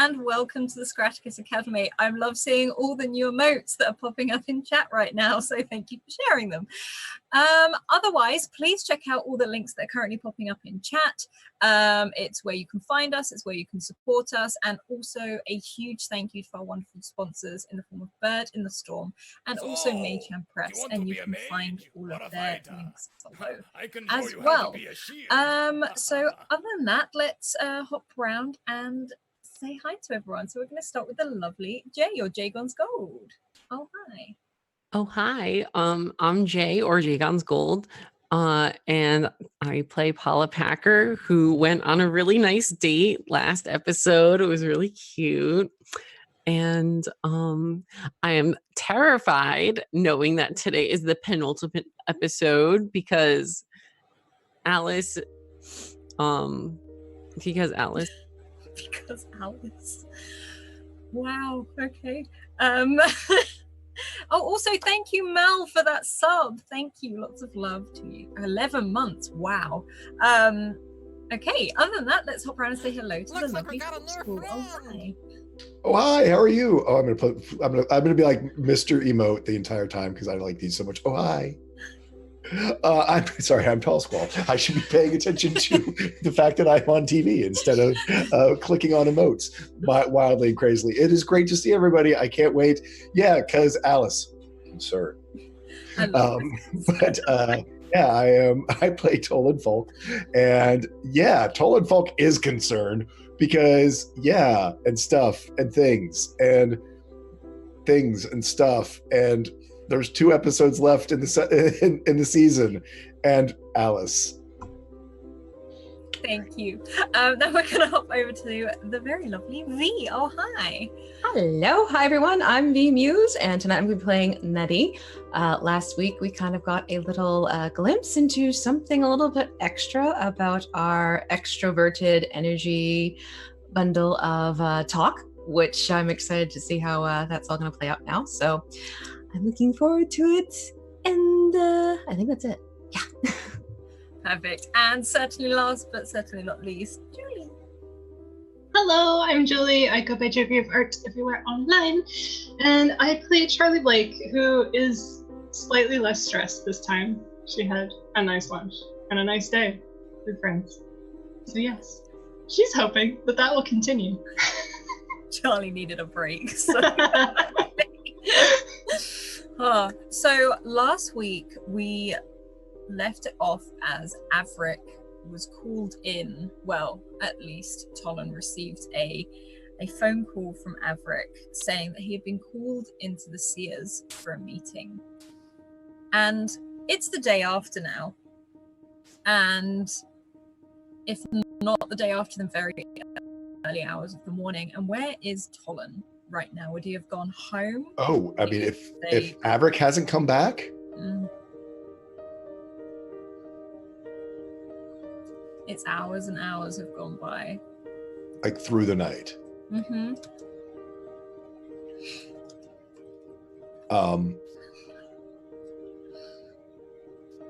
and welcome to the Scratticus Academy. I love seeing all the new emotes that are popping up in chat right now, so thank you for sharing them. Otherwise, please check out all the links that are currently popping up in chat. It's where you can find us, it's where you can support us, and also a huge thank you to our wonderful sponsors in the form of Bird in the Storm and also Maychan Press, and you can find all of their links below as well. So other than that, let's hop around and say hi to everyone. So we're going to start with the lovely Jay, or Jagon's Gold. Oh, hi. Oh, hi. I'm Jay, or Jagon's Gold, and I play Paula Packer, who went on a really nice date last episode. It was really cute. And I am terrified knowing that today is the penultimate episode because Alice. Wow, okay. Oh, also thank you, Mel, for that sub. Thank you. Lots of love to you. 11 months. Wow. Okay, other than that, let's hop around and say hello to the lovely school. Oh, hi. Oh, hi, how are you? Oh, I'm gonna be like Mr. Emote the entire time because I like these so much. Oh, hi. I'm sorry, I'm Tall Squall. I should be paying attention to the fact that I'm on TV instead of clicking on emotes wildly and crazily. It is great to see everybody. I can't wait. Yeah, because Alice, concerned. Yeah, I play Tolan Folk, and yeah, Tolan Folk is concerned because and stuff and things and stuff and. There's 2 episodes left in the season, and Alice. Thank you. Now we're going to hop over to the very lovely V. Oh, hi. Hello. Hi, everyone. I'm V Muse, and tonight I'm going to be playing Nettie. Last week, we kind of got a little glimpse into something a little bit extra about our extroverted energy bundle of talk, which I'm excited to see how that's all going to play out now. So I'm looking forward to it, and I think that's it. Yeah. Perfect. And certainly last, but certainly not least, Julie. Hello, I'm Julie. I go by Joby of Art everywhere online, and I play Charlie Blake, who is slightly less stressed this time. She had a nice lunch and a nice day with friends. So yes, she's hoping that will continue. Charlie needed a break. So. So last week we left it off as Averick was called in. Well, at least Tolan received a phone call from Averick saying that he had been called into the Seers for a meeting. And it's the day after now. And if not the day after, then very early hours of the morning. And where is Tolan right now? Would he have gone home? Oh, I mean, if Averick hasn't come back? It's hours and hours have gone by. Like through the night. Mm-hmm.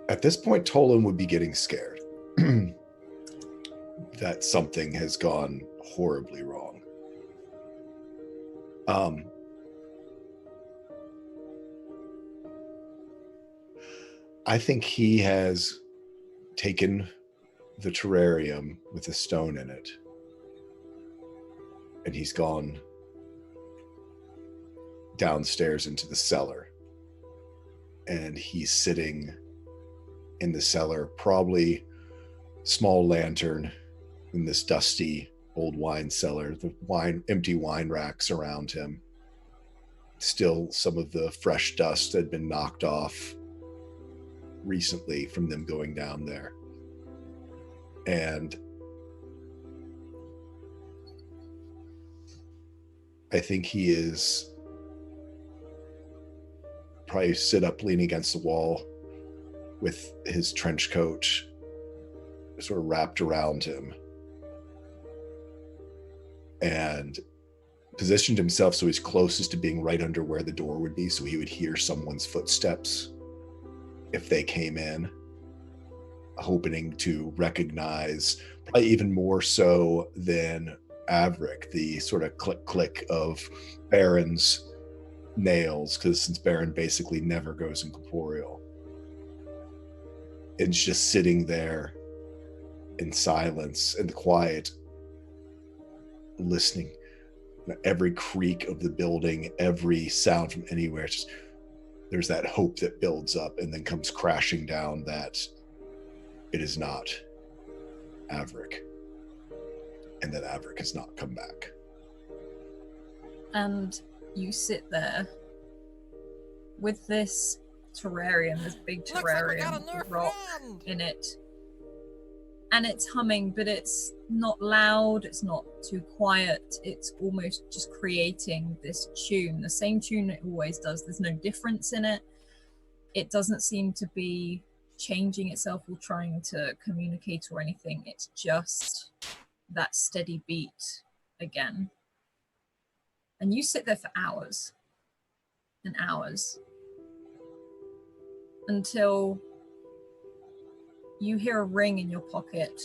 At this point, Tolan would be getting scared that something has gone horribly wrong. I think he has taken the terrarium with a stone in it, and he's gone downstairs into the cellar, and he's sitting in the cellar, probably small lantern in this dusty old wine cellar, the empty wine racks around him. Still some of the fresh dust had been knocked off recently from them going down there. And I think he is probably sit up leaning against the wall with his trench coat sort of wrapped around him, and positioned himself so he's closest to being right under where the door would be, so he would hear someone's footsteps if they came in, hoping to recognize, probably even more so than Averick, the sort of click of Baron's nails, because since Baron basically never goes incorporeal, and just sitting there in silence and quiet, listening. Every creak of the building, every sound from anywhere, just there's that hope that builds up and then comes crashing down that it is not Averick, and that Averick has not come back. And you sit there with this terrarium, this big terrarium with rock in it. And it's humming, but it's not loud, it's not too quiet. It's almost just creating this tune, the same tune it always does. There's no difference in it. It doesn't seem to be changing itself or trying to communicate or anything. It's just that steady beat again. And you sit there for hours and hours until you hear a ring in your pocket.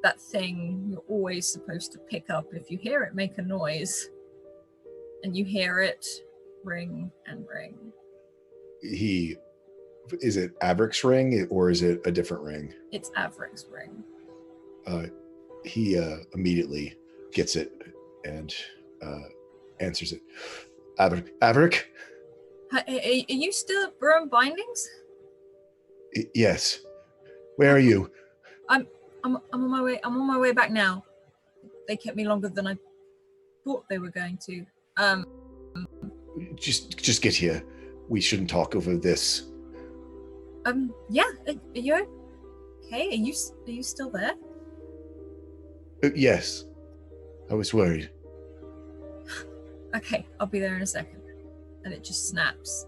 That thing you're always supposed to pick up. If you hear it make a noise, and you hear it ring and ring. Is it Averick's ring or is it a different ring? It's Averick's ring. He immediately gets it and answers it. Averick? Are you still at Broom Bindings? Yes. Where are you? I'm on my way. I'm on my way back now. They kept me longer than I thought they were going to. Just get here. We shouldn't talk over this. Yeah. Are you okay? Are you still there? Yes. I was worried. Okay, I'll be there in a second. And it just snaps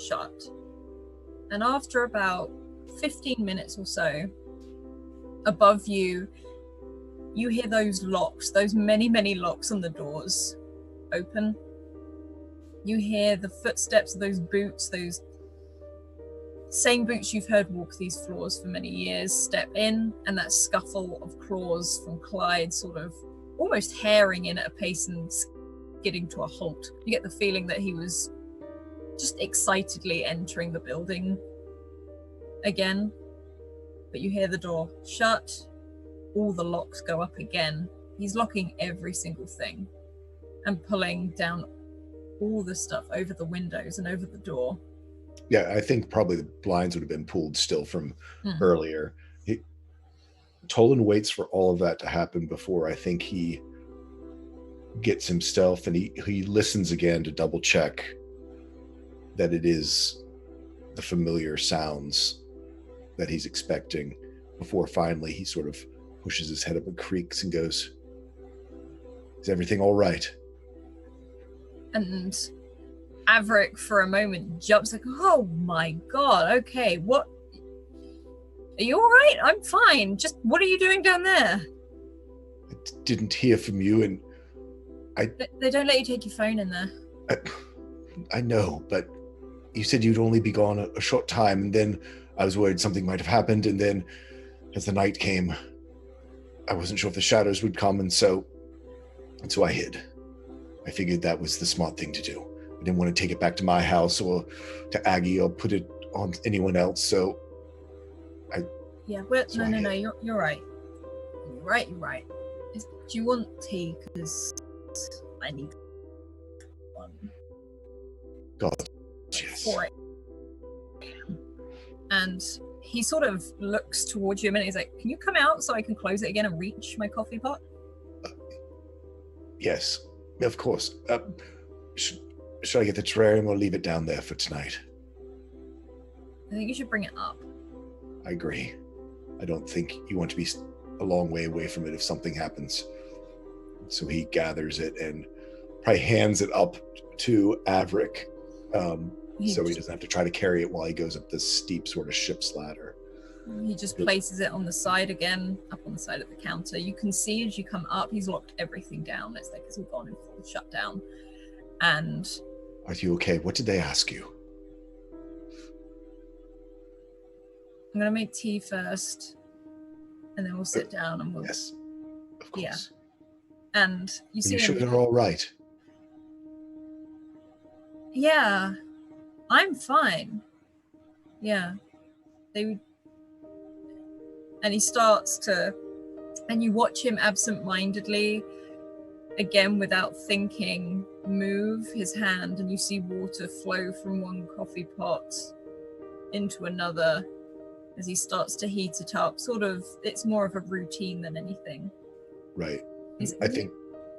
shut. And after about 15 minutes or so, above you, you hear those locks, those many, many locks on the doors open. You hear the footsteps of those boots, those same boots you've heard walk these floors for many years, step in, and that scuffle of claws from Clyde sort of almost herring in at a pace and skidding to a halt. You get the feeling that he was just excitedly entering the building again. But you hear the door shut, all the locks go up again. He's locking every single thing and pulling down all the stuff over the windows and over the door. Yeah, I think probably the blinds would have been pulled still from earlier. Tolan waits for all of that to happen before I think he gets himself, and he listens again to double check that it is the familiar sounds that he's expecting, before finally he sort of pushes his head up and creaks and goes, "Is everything all right?" And Averick for a moment jumps like, "Oh my god, okay, what? Are you all right? I'm fine. Just what are you doing down there?" I didn't hear from you, and They don't let you take your phone in there. I know, but you said you'd only be gone a short time, and then I was worried something might have happened, and then as the night came, I wasn't sure if the shadows would come, and so I hid. I figured that was the smart thing to do. I didn't want to take it back to my house or to Aggie or put it on anyone else, so Yeah, well, no, you're right. You're right. Do you want tea? Because I need one. God, yes. For it. And he sort of looks towards you a minute. He's like, "Can you come out so I can close it again and reach my coffee pot?" Yes, of course. Should I get the terrarium or leave it down there for tonight? I think you should bring it up. I agree. I don't think you want to be a long way away from it if something happens. So he gathers it and probably hands it up to Averick, so he doesn't have to try to carry it while he goes up this steep sort of ship's ladder. He just places it on the side again, up on the side of the counter. You can see as you come up, he's locked everything down. It's like it's all gone in full shutdown. And are you okay? What did they ask you? I'm gonna make tea first, and then we'll sit down and we'll. Yes, of course. And you Are see you sure him. they're all right? Yeah, I'm fine. Yeah, and he starts to, and you watch him absent-mindedly, again without thinking, move his hand, and you see water flow from one coffee pot into another as he starts to heat it up. Sort of, it's more of a routine than anything. Right. He's, I think,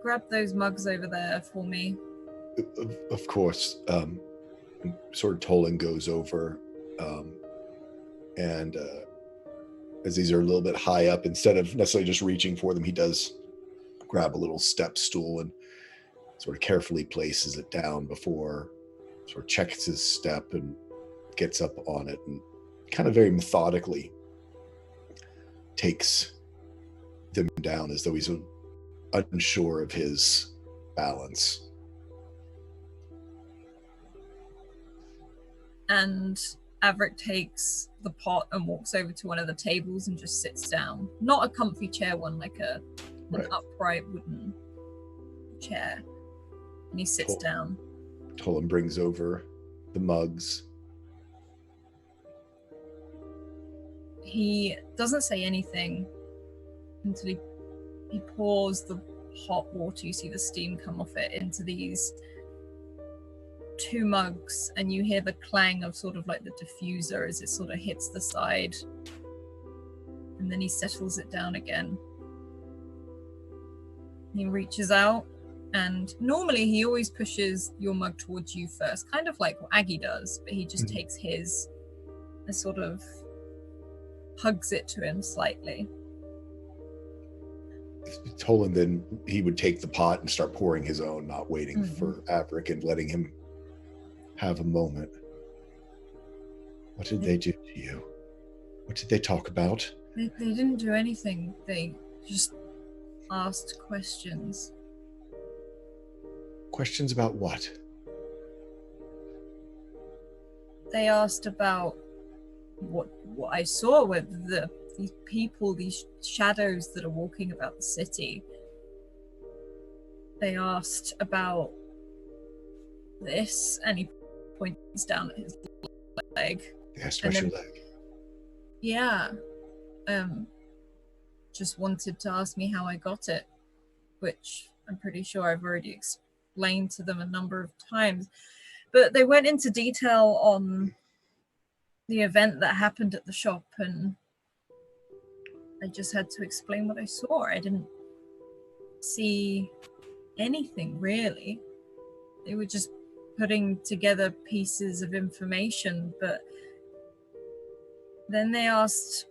grab those mugs over there for me. of course, sort of Tolan goes over, and as these are a little bit high up, instead of necessarily just reaching for them, he does grab a little step stool and sort of carefully places it down before sort of checks his step and gets up on it, and kind of very methodically takes them down as though he's unsure of his balance. And Averick takes the pot and walks over to one of the tables and just sits down. Not a comfy chair one, like an upright wooden chair. And he sits down. Tolan brings over the mugs. He doesn't say anything until he pours the hot water. You see the steam come off it into these 2 mugs, and you hear the clang of sort of like the diffuser as it sort of hits the side, and then he settles it down again. He reaches out, and normally he always pushes your mug towards you first, kind of like what Aggie does, but he just takes his and sort of hugs it to him slightly. Tolan, then he would take the pot and start pouring his own, not waiting for Averick and letting him have a moment. What did they do to you? What did they talk about? They didn't do anything. They just asked questions. Questions about what? They asked about what I saw with these people, these shadows that are walking about the city. They asked about this, and he points down at his leg. They asked about your leg? Yeah. Just wanted to ask me how I got it, which I'm pretty sure I've already explained to them a number of times. But they went into detail on the event that happened at the shop, and I just had to explain what I saw. I didn't see anything, really. They were just putting together pieces of information, but then they asked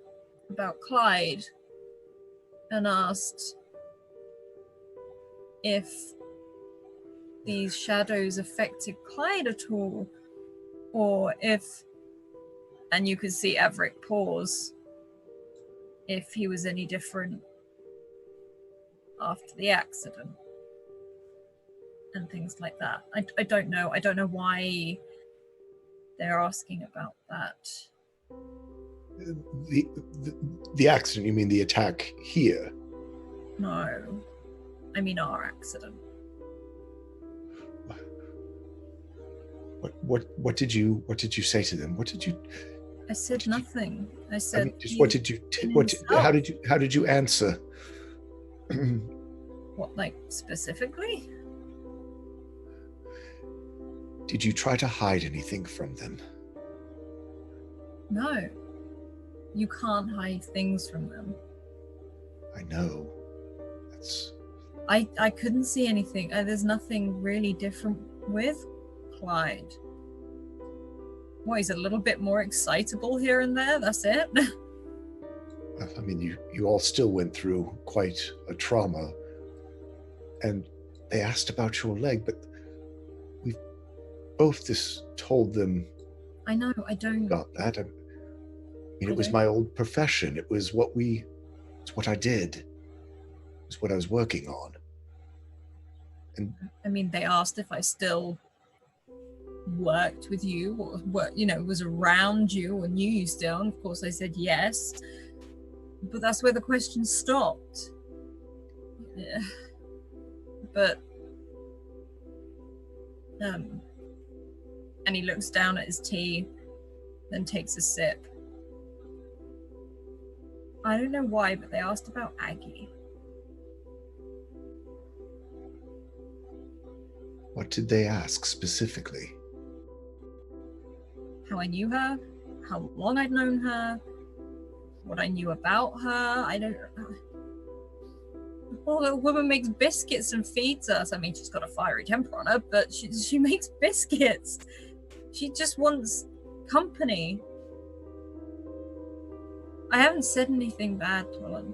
about Clyde and asked if these shadows affected Clyde at all, or if, and you could see Averick pause, if he was any different after the accident and things like that. I don't know. I don't know why they're asking about that. The accident, you mean the attack here? No, I mean our accident. What did you say to them? I said nothing. I said, I mean, just what did you how did you answer? What, like, specifically? Did you try to hide anything from them? No. You can't hide things from them. I know. That's... I couldn't see anything. There's nothing really different with Clyde. Well, he's a little bit more excitable here and there, that's it. I mean, you all still went through quite a trauma, and they asked about your leg, but we've both just told them. I know, I don't... Got that. I mean, it was my old profession. It's what I did. It's what I was working on. And I mean, they asked if I still worked with you, or was around you or knew you still, and of course I said yes, but that's where the question stopped. Yeah. but and he looks down at his tea, then takes a sip. I don't know why, but they asked about Aggie. What did they ask specifically? How I knew her, how long I'd known her, what I knew about her. I don't. Well, the woman makes biscuits and feeds us. I mean, she's got a fiery temper on her, but she makes biscuits. She just wants company. I haven't said anything bad, Tolan.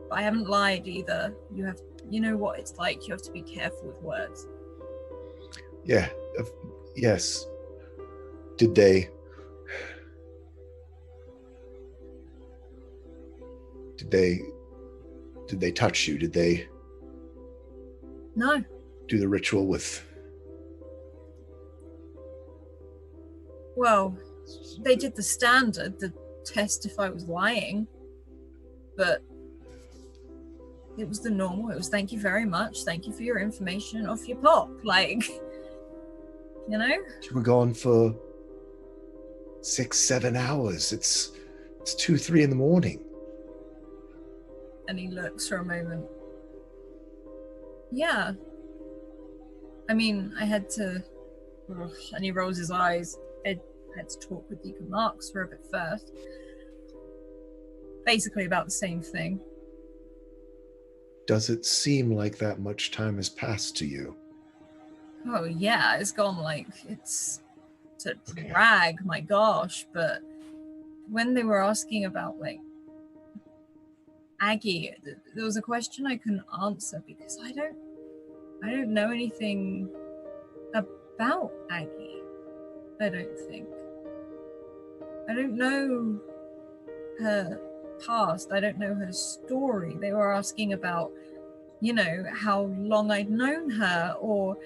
But I haven't lied either. You know what it's like. You have to be careful with words. Yeah. Yes. Did they touch you? Did they No. do the ritual with? Well, they did the standard, the test if I was lying, but it was the normal. It was thank you very much, thank you for your information, off you pop. Like, you know? You were gone for 6-7 hours. It's 2-3 in the morning. And he looks for a moment. Yeah. I mean, I had to... Ugh, and he rolls his eyes. I had to talk with Deacon Marks for a bit first. Basically about the same thing. Does it seem like that much time has passed to you? Oh yeah, it's gone like it's to drag, my gosh. But when they were asking about like Aggie, there was a question I couldn't answer because I don't know anything about Aggie. I don't think. I don't know her past. I don't know her story. They were asking about, you know, how long I'd known her, or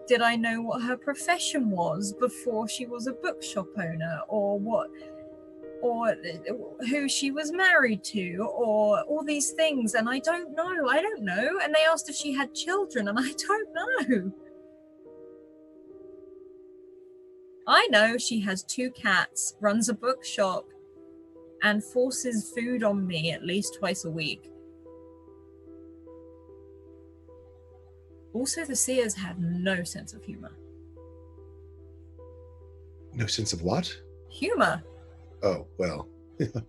did I know what her profession was before she was a bookshop owner, or who she was married to, or all these things. And I don't know. And they asked if she had children, and I don't know. I know she has 2 cats, runs a bookshop, and forces food on me at least twice a week. Also, the Seers have no sense of humor. No sense of what? Humor. Oh, well.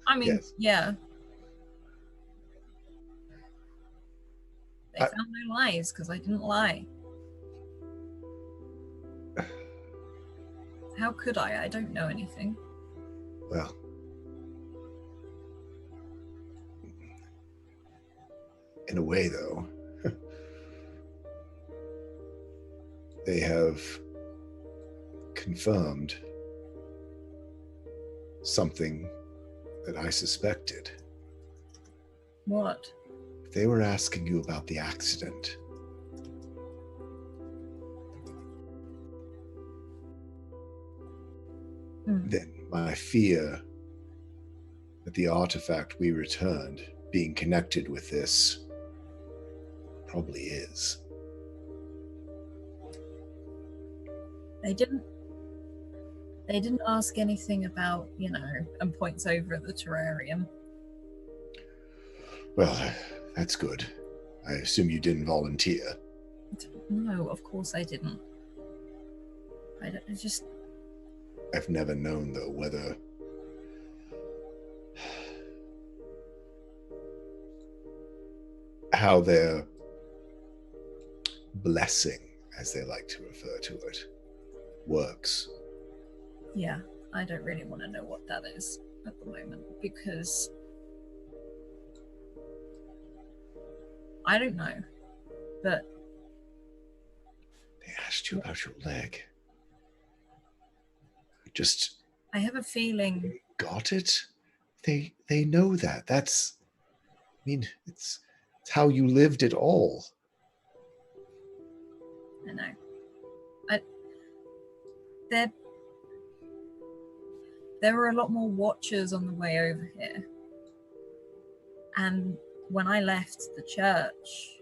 I mean, yes. Yeah. They found no lies because I didn't lie. How could I? I don't know anything. Well. In a way, though, they have confirmed something that I suspected. What? They were asking you about the accident. Then my fear that the artifact we returned being connected with this probably is. They didn't ask anything about, you know, and points over at the terrarium. Well, that's good. I assume you didn't volunteer. No, of course I didn't. I've never known, though, whether how their blessing, as they like to refer to it, works. Yeah, I don't really want to know what that is at the moment because I don't know, but They asked you about your leg. I have a feeling. Got it? They know that. It's how you lived it all. I know. There were a lot more watchers on the way over here. And when I left the church,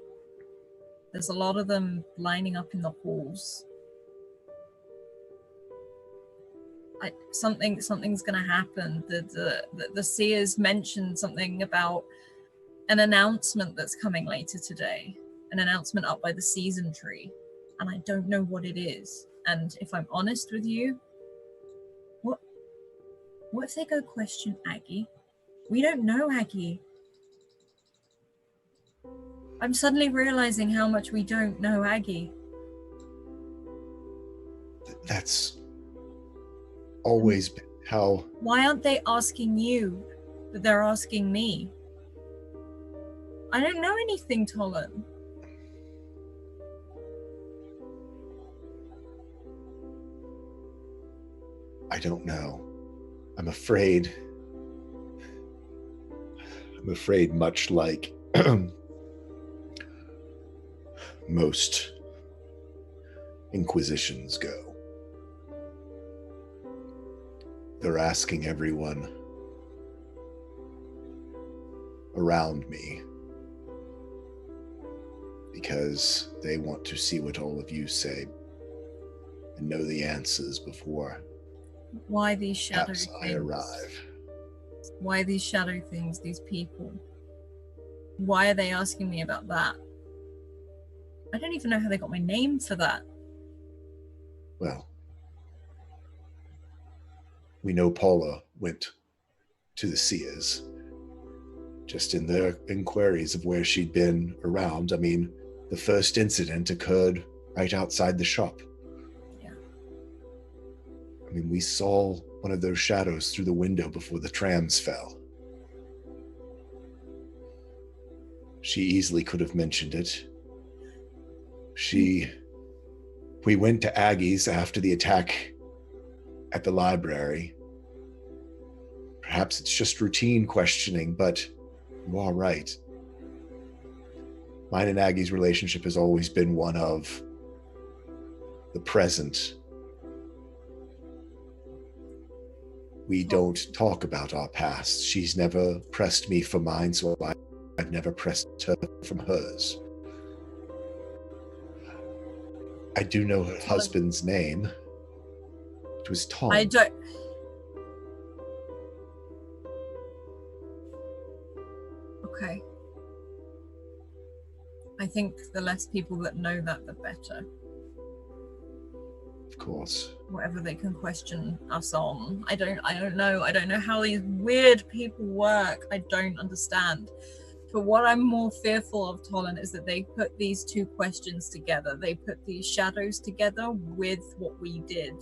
There's a lot of them lining up in the halls. Something's going to happen. The seers mentioned something about an announcement that's coming later today. An announcement up by the season tree. And I don't know what it is. And if I'm honest with you, what if they go question Aggie? We don't know Aggie. I'm suddenly realizing how much we don't know Aggie. That's always been how... Why aren't they asking you, but they're asking me? I don't know anything, Tolan. I don't know. I'm afraid much like most inquisitions go. They're asking everyone around me because they want to see what all of you say and know the answers before why these shadow perhaps things? I arrive. Why these shadow things, these people? Why are they asking me about that? I don't even know how they got my name for that. Well, we know Paula went to the Seers just in their inquiries of where she'd been around. I mean, the first incident occurred right outside the shop. Yeah. I mean, we saw one of those shadows through the window before the trams fell. She easily could have mentioned it. We went to Aggie's after the attack at the library. Perhaps it's just routine questioning, but you are right. Mine and Aggie's relationship has always been one of the present. We don't talk about our past. She's never pressed me for mine, so I've never pressed her from hers. I do know her husband's name. It was Tom. I don't... Okay. I think the less people that know that, the better. Of course. Whatever they can question us on. I don't know. I don't know how these weird people work. I don't understand. But what I'm more fearful of, Tolan, is that they put these two questions together. They put these shadows together with what we did.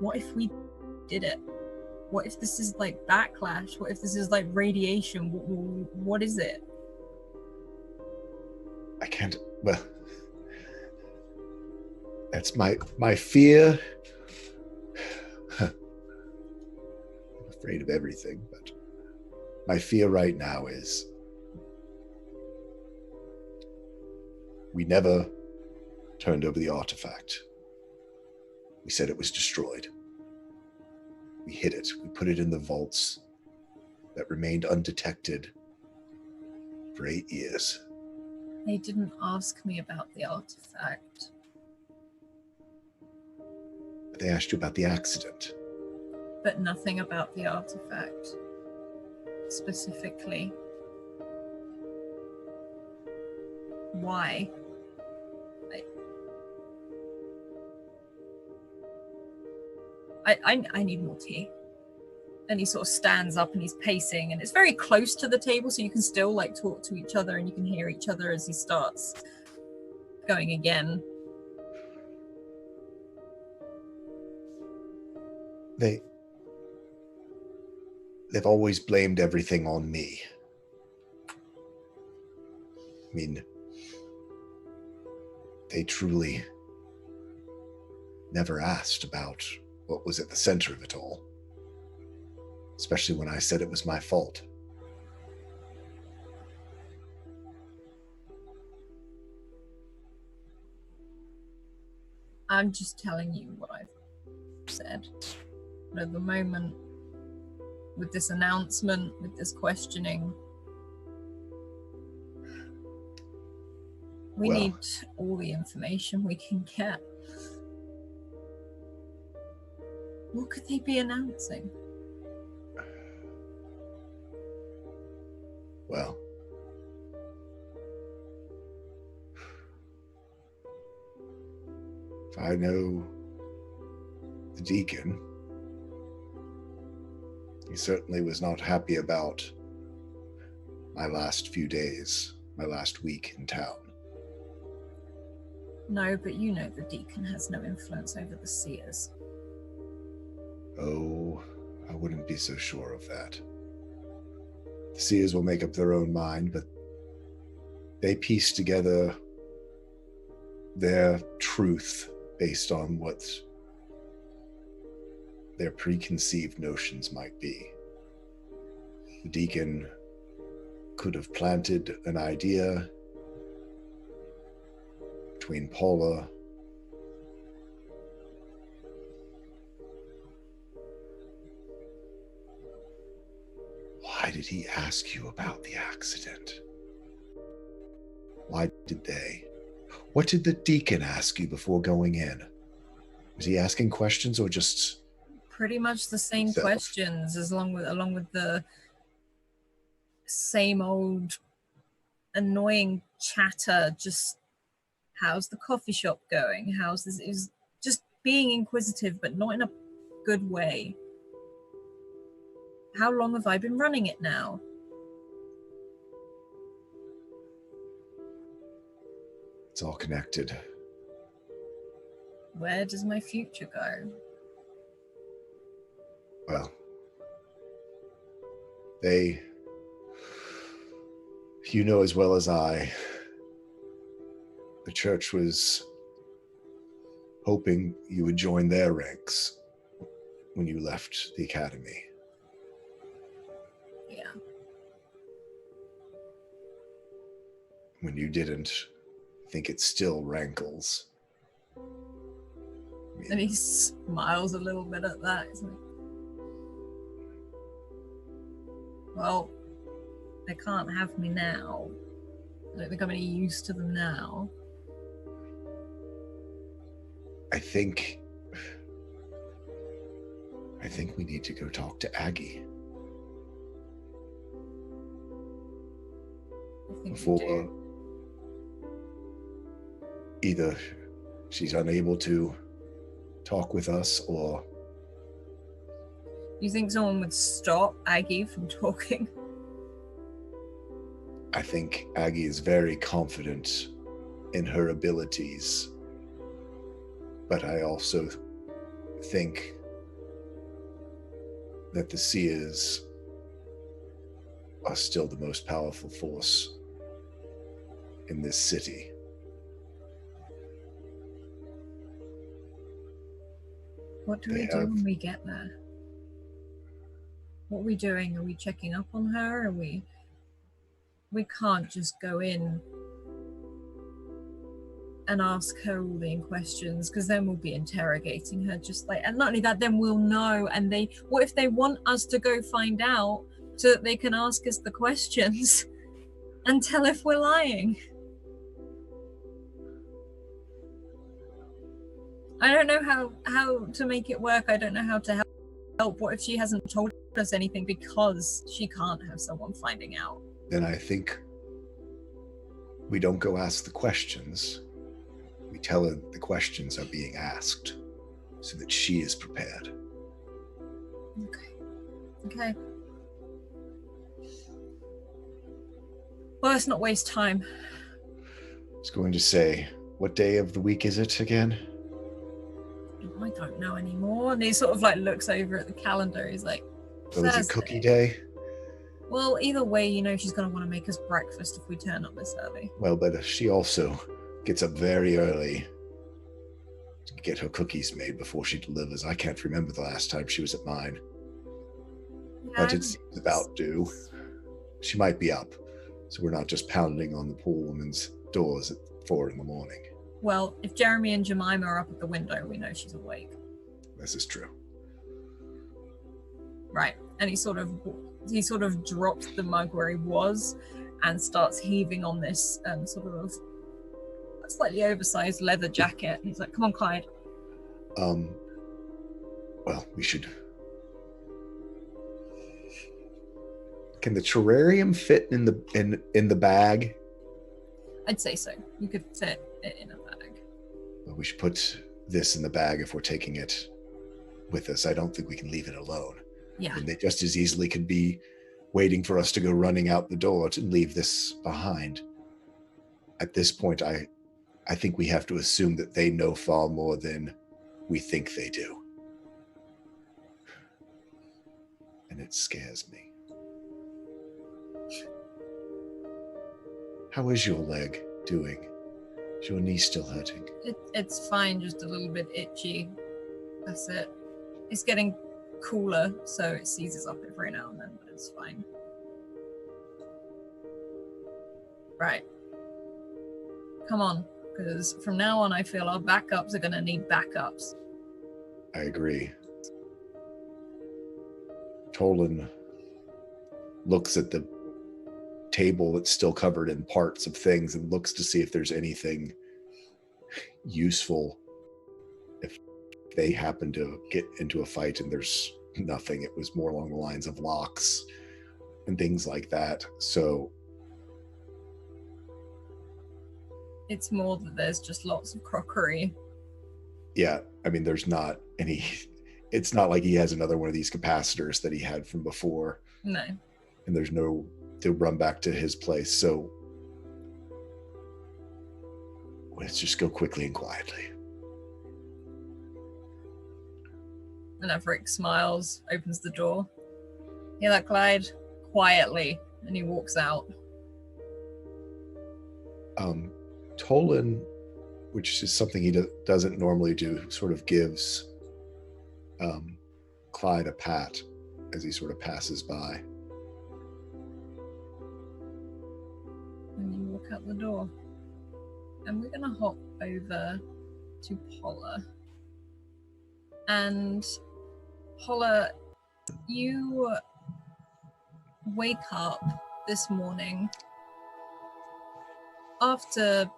What if we did it? What if this is like backlash? What if this is like radiation? What is it? I can't... Well... That's my fear. I'm afraid of everything, but my fear right now is we never turned over the artifact. We said it was destroyed. We hid it. We put it in the vaults that remained undetected for 8 years. They didn't ask me about the artifact. But they asked you about the accident. But nothing about the artifact. Specifically. Why? I need more tea. And he sort of stands up and he's pacing, and it's very close to the table, so you can still like talk to each other and you can hear each other as he starts going again. They've always blamed everything on me. I mean, they truly never asked about what was at the center of it all. Especially when I said it was my fault. I'm just telling you what I've said. But at the moment, with this announcement, with this questioning, We Well- need all the information we can get. What could they be announcing? Well, if I know the deacon, he certainly was not happy about my last few days, my last week in town. No, but you know the deacon has no influence over the seers. Oh, I wouldn't be so sure of that. The seers will make up their own mind, but they piece together their truth based on what their preconceived notions might be. The deacon could have planted an idea between Paula Why did he ask you about the accident? Why did they? What did the deacon ask you before going in? Was he asking questions or just... Pretty much the same So- questions, along with the same old annoying chatter. Just how's the coffee shop going? How's this? Is just being inquisitive, but not in a good way. How long have I been running it now? It's all connected. Where does my future go? Well, you know as well as I, the church was hoping you would join their ranks when you left the academy. Yeah. When you didn't, I think it still rankles. I mean, And he smiles a little bit at that. He's like, well, they can't have me now. I don't think I'm any use to them now. I think we need to go talk to Aggie I think we before do. either she's unable to talk with us or You think someone would stop Aggie from talking? I think Aggie is very confident in her abilities, but I also think that the Seers are still the most powerful force in this city. What do They we do have- when we get there? What are we doing? Are we checking up on her? We can't just go in and ask her all the questions, because then we'll be interrogating her just like, and not only that, then we'll know. And what if they want us to go find out so that they can ask us the questions and tell if we're lying? I don't know how to make it work. I don't know how to help. What if she hasn't told us anything because she can't have someone finding out? Then I think we don't go ask the questions. We tell her the questions are being asked so that she is prepared. Okay. Well, let's not waste time. I was going to say, what day of the week is it again? I don't know anymore. And he sort of like looks over at the calendar. He's like, So is it Thursday. cookie day? Well, either way, she's going to want to make us breakfast if we turn up this early. Well, but she also gets up very early to get her cookies made before she delivers. I can't remember the last time she was at mine, but it seems about due. She might be up, so we're not just pounding on the poor woman's doors at 4 a.m. Well, if Jeremy and Jemima are up at the window, we know she's awake. This is true. Right. And he sort of drops the mug where he was and starts heaving on this sort of slightly oversized leather jacket. And he's like, come on, Clyde. Well, we should... Can the terrarium fit in the bag? I'd say so. You could fit it in a bag. Well, we should put this in the bag if we're taking it with us. I don't think we can leave it alone. Yeah. And they just as easily could be waiting for us to go running out the door to leave this behind. At this point, I think we have to assume that they know far more than we think they do. And it scares me. How is your leg doing? Is your knee still hurting? It's fine, just a little bit itchy. That's it. It's getting cooler, so it seizes up every now and then, but it's fine. Right. Come on, because from now on I feel our backups are going to need backups. I agree. Tolan looks at the table that's still covered in parts of things and looks to see if there's anything useful if they happen to get into a fight, and there's nothing. It was more along the lines of locks and things like that. So it's more that there's just lots of crockery. Yeah, I mean, there's not any... It's not like he has another one of these capacitors that he had from before. No. And there's no to run back to his place. So let's just go quickly and quietly. And Averick smiles, opens the door. Hear that, Clyde? Quietly. And he walks out. Tolan, which is something he doesn't normally do, sort of gives Clyde a pat as he sort of passes by. And you walk out the door. And we're going to hop over to Paula. And Paula, you wake up this morning after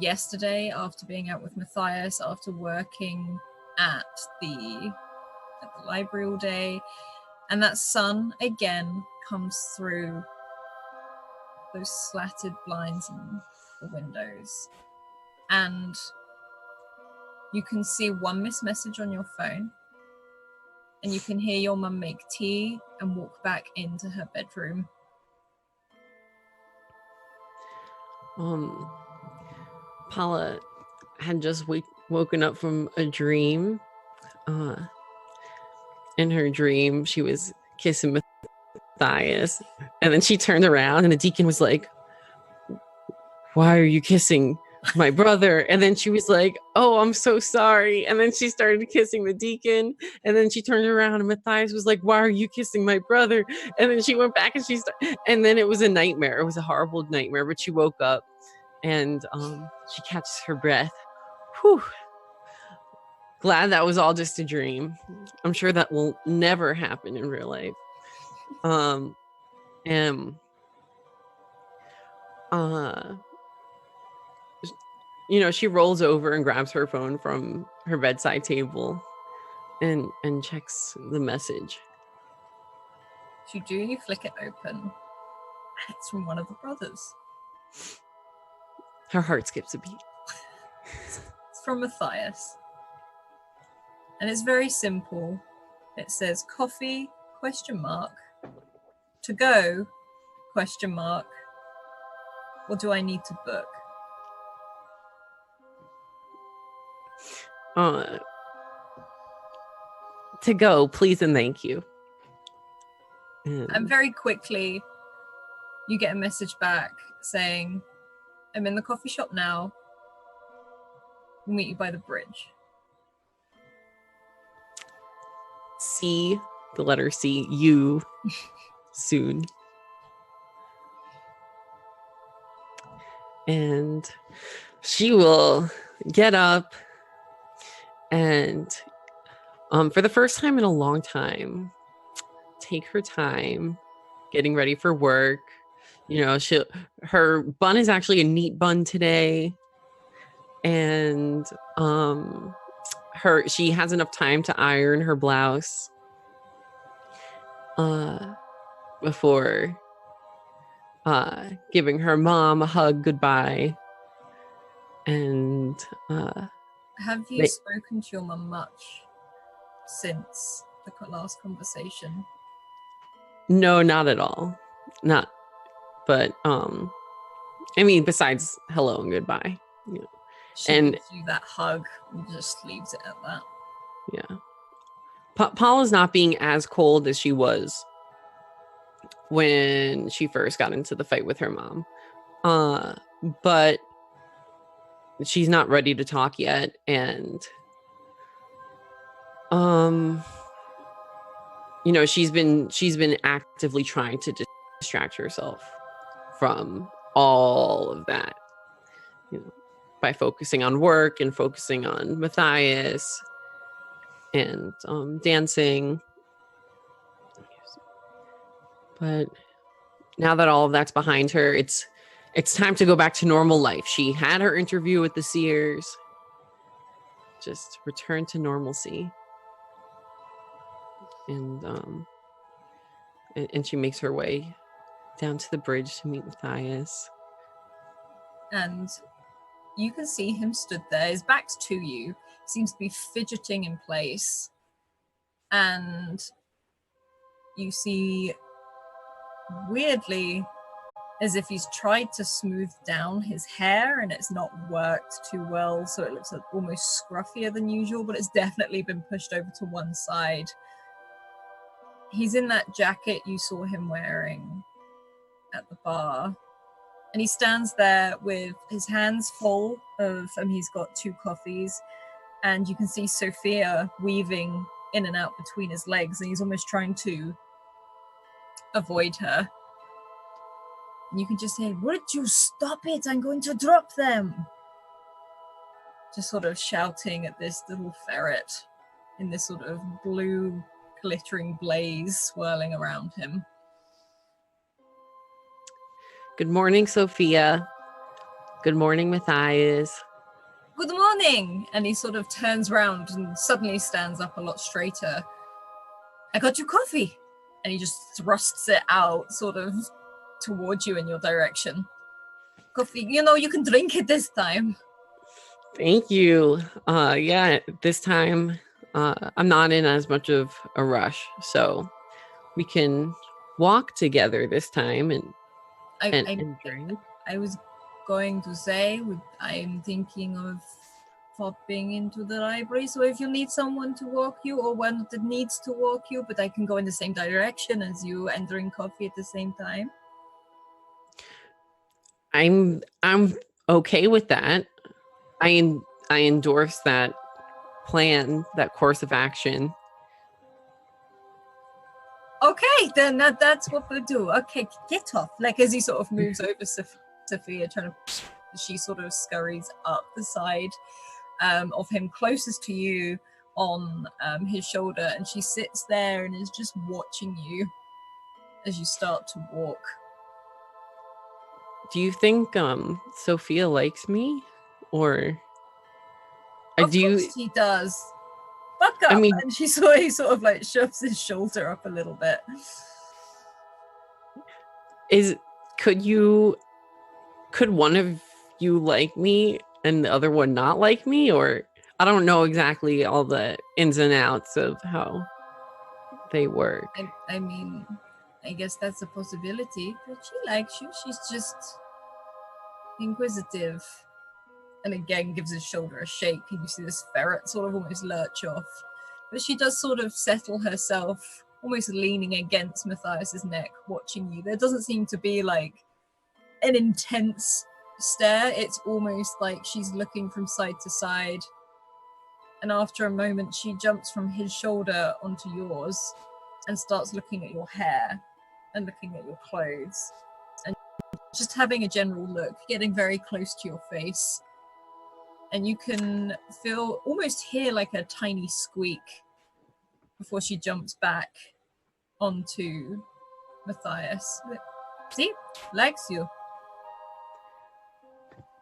yesterday, after being out with Matthias, after working at the library all day, and that sun again comes through those slatted blinds in the windows, and you can see one missed message on your phone, and you can hear your mum make tea and walk back into her bedroom. Paula had just woken up from a dream. In her dream, she was kissing Matthias, and then she turned around and the deacon was like, "Why are you kissing my brother?" And then she was like, "Oh, I'm so sorry." And then she started kissing the deacon, and then she turned around and Matthias was like, "Why are you kissing my brother?" And then she went back and and then it was a nightmare. It was a horrible nightmare, but she woke up and she catches her breath. Whew. Glad that was all just a dream. I'm sure that will never happen in real life. She rolls over and grabs her phone from her bedside table and checks the message. You do, you flick it open, and it's from one of the brothers. Her heart skips a beat. It's from Matthias. And it's very simple. It says, "Coffee, ? To go, ? Or do I need to book?" To go, please and thank you. And very quickly, you get a message back saying, "I'm in the coffee shop now. We'll meet you by the bridge." C, the letter C, you soon. And she will get up and for the first time in a long time, take her time getting ready for work. Her bun is actually a neat bun today. and she has enough time to iron her blouse before giving her mom a hug goodbye. And have you spoken to your mum much since the last conversation? No, not at all. But I mean, besides hello and goodbye. Yeah. She gives you that hug and just leaves it at that. Yeah. Paula's not being as cold as she was when she first got into the fight with her mom. But she's not ready to talk yet, and she's been actively trying to distract herself from all of that, by focusing on work and focusing on Matthias and dancing. But now that all of that's behind her, it's time to go back to normal life. She had her interview with the Seers. Just return to normalcy. And she makes her way down to the bridge to meet Matthias. And you can see him stood there. His back's to you. Seems to be fidgeting in place. And you see, weirdly, as if he's tried to smooth down his hair and it's not worked too well, so it looks almost scruffier than usual, but it's definitely been pushed over to one side. He's in that jacket you saw him wearing at the bar, and he stands there with his hands full of, he's got 2 coffees, and you can see Sophia weaving in and out between his legs, and he's almost trying to avoid her. And you can just say, "Would you stop it? I'm going to drop them." Just sort of shouting at this little ferret in this sort of blue glittering blaze swirling around him. Good morning, Sophia. Good morning, Matthias. Good morning. And he sort of turns around and suddenly stands up a lot straighter. I got you coffee. And he just thrusts it out sort of towards you in your direction. Coffee, you can drink it this time. Thank you. Yeah, this time I'm not in as much of a rush, so we can walk together this time and drink. I was going to say, I'm thinking of popping into the library, so if you need someone to walk you or one that needs to walk you, but I can go in the same direction as you and drink coffee at the same time. I'm okay with that. I endorse that plan, that course of action. Okay, then that's what we'll do. Okay, get off. Like, as he sort of moves over Sophia, she sort of scurries up the side of him closest to you on his shoulder, and she sits there and is just watching you as you start to walk. Do you think Sophia likes me, or of course he does? Fuck up. And he sort of like shoves his shoulder up a little bit. Could one of you like me and the other one not like me? Or I don't know exactly all the ins and outs of how they work. I mean, I guess that's a possibility, but she likes you. She's just inquisitive. And again gives his shoulder a shake, and you see this ferret sort of almost lurch off. But she does sort of settle herself, almost leaning against Matthias's neck, watching you. There doesn't seem to be like an intense stare. It's almost like she's looking from side to side. And after a moment, she jumps from his shoulder onto yours and starts looking at your hair and looking at your clothes. And just having a general look, getting very close to your face. And you can almost hear like a tiny squeak before she jumps back onto Matthias. See? Likes you.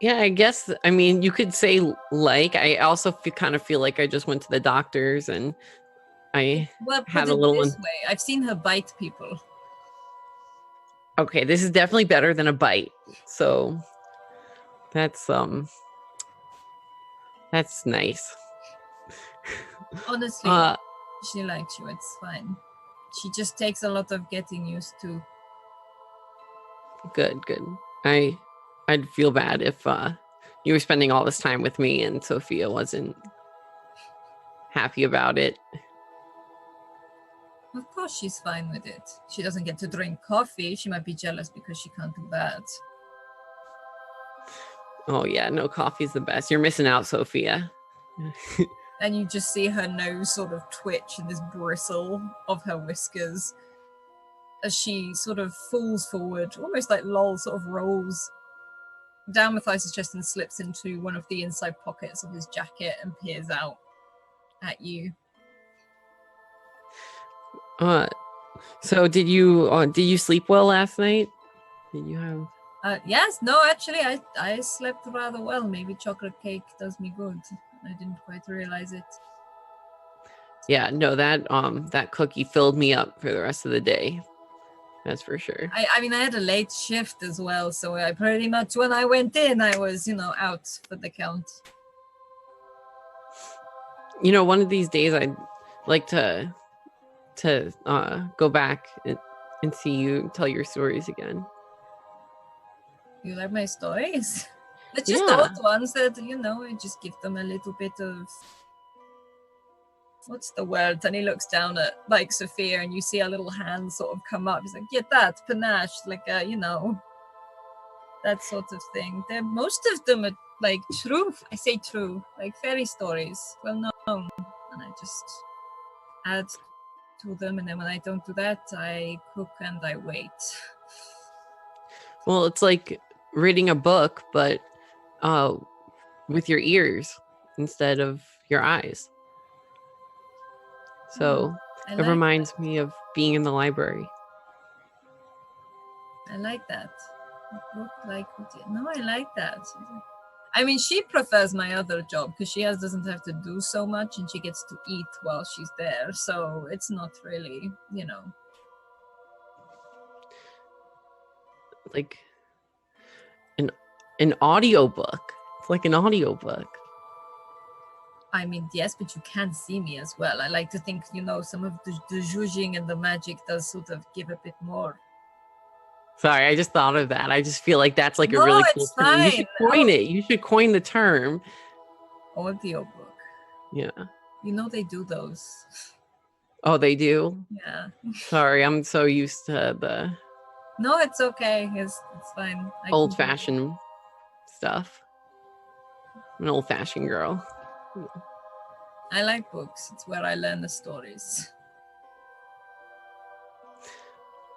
Yeah, I guess, I mean, you could say like, I also kind of feel like I just went to the doctor's and I Well, put had a it little this one. way. I've seen her bite people. Okay, this is definitely better than a bite. So that's nice. Honestly, Uh she likes you. It's fine. She just takes a lot of getting used to. good. I'd feel bad if you were spending all this time with me and Sophia wasn't happy about it. Of course, she's fine with it. She doesn't get to drink coffee. She might be jealous because she can't do that. Oh yeah, no, coffee's the best. You're missing out, Sophia. And you just see her nose sort of twitch and this bristle of her whiskers as she sort of falls forward, almost like Lol sort of rolls down Matthias' chest and slips into one of the inside pockets of his jacket and peers out at you. So did you sleep well last night? Did you have Yes, no, actually, I slept rather well. Maybe chocolate cake does me good. I didn't quite realize it. Yeah, no, that cookie filled me up for the rest of the day. That's for sure. I mean, I had a late shift as well, so I pretty much, when I went in, I was, out for the count. One of these days I'd like to go back and see you tell your stories again. You like my stories? They're just Yeah. old ones that, I just give them a little bit of, what's the word? And he looks down at, like, Sophia, and you see a little hand sort of come up. He's like, get that, panache, like, that sort of thing. Most of them are, like, true. I say true, like fairy stories, well known. And I just add to them, and then when I don't do that, I cook and I wait. Well, it's like reading a book, but with your ears instead of your eyes. So it reminds me of being in the library. I like that. No, I like that. I mean, she prefers my other job because she doesn't have to do so much and she gets to eat while she's there. So it's not really, Like an audiobook. It's like an audiobook. I mean, yes, but you can see me as well. I like to think, some of the zhuzhing and the magic does sort of give a bit more. Sorry, I just thought of that. I just feel like that's like No, a really cool it's term. You fine. should coin it. You should coin the term. Audiobook. Yeah. They do those. Oh, they do? Yeah. Sorry, I'm so used to the No, it's okay. It's fine. old-fashioned stuff. I'm an old-fashioned girl. I like books. It's where I learn the stories.